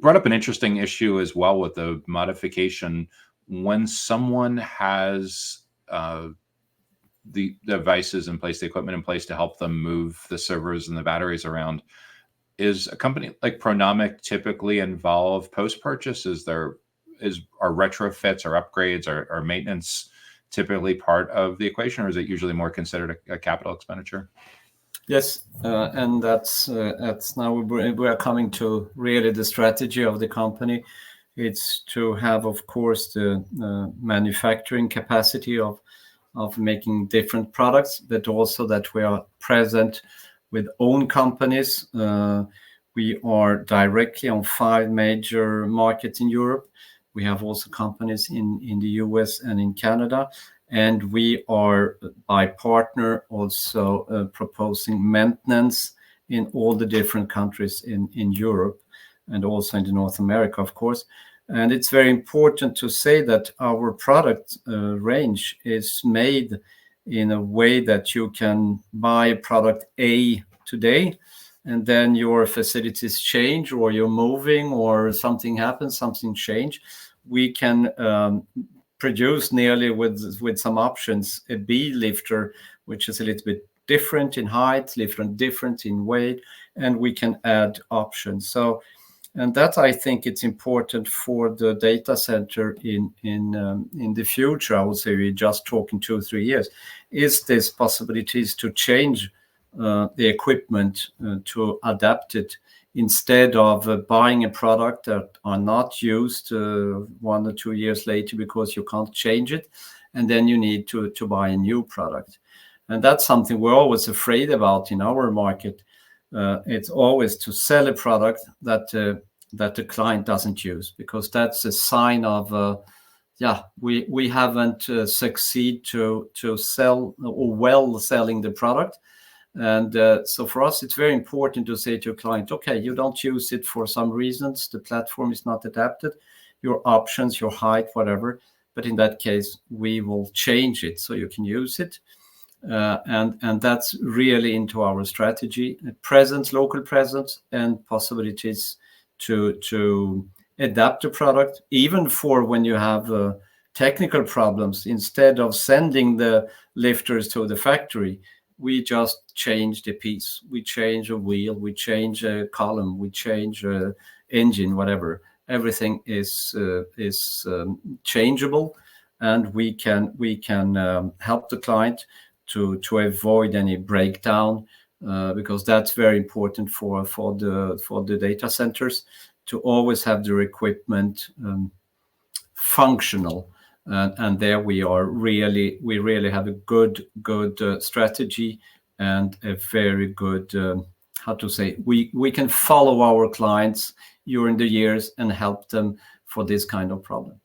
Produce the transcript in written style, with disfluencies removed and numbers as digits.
brought up an interesting issue as well with the modification. When someone has the devices in place, the equipment in place to help them move the servers and the batteries around, is a company like Pronomic typically involved post-purchase? Are retrofits or upgrades or maintenance typically part of the equation, or is it usually more considered a capital expenditure? Yes, and that's now we are coming to really the strategy of the company. It's to have, of course, the manufacturing capacity of making different products, but also that we are present with own companies. We are directly on 5 major markets in Europe. We have also companies in the US and in Canada. And we are, by partner, also proposing maintenance in all the different countries in Europe and also in North America, of course. And it's very important to say that our product range is made in a way that you can buy a product A today, and then your facilities change, or you're moving, or something happens, something change. We can produce nearly with some options a B lifter, which is a little bit different in height, different in weight, and we can add options. So, and that, I think it's important for the data center in the future. I would say we're just talking 2 or 3 years. Is this possibilities to change the equipment to adapt it, instead of buying a product that are not used 1 or 2 years later because you can't change it, and then you need to buy a new product. And that's something we're always afraid about in our market. It's always to sell a product that the client doesn't use, because that's a sign of we haven't succeed to sell or well selling the product. And so for us, it's very important to say to a client, okay, you don't use it for some reasons, the platform is not adapted, your options, your height, whatever, but in that case, we will change it so you can use it. And that's really into our strategy: presence, local presence, and possibilities to adapt the product, even for when you have technical problems. Instead of sending the lifters to the factory, we just change the piece. We change a wheel, we change a column, we change a engine, whatever. Everything is changeable, and we can help the client to avoid any breakdown, because that's very important for the data centers, to always have their equipment functional. And there we really have a good strategy, and a very good we can follow our clients during the years and help them for this kind of problem.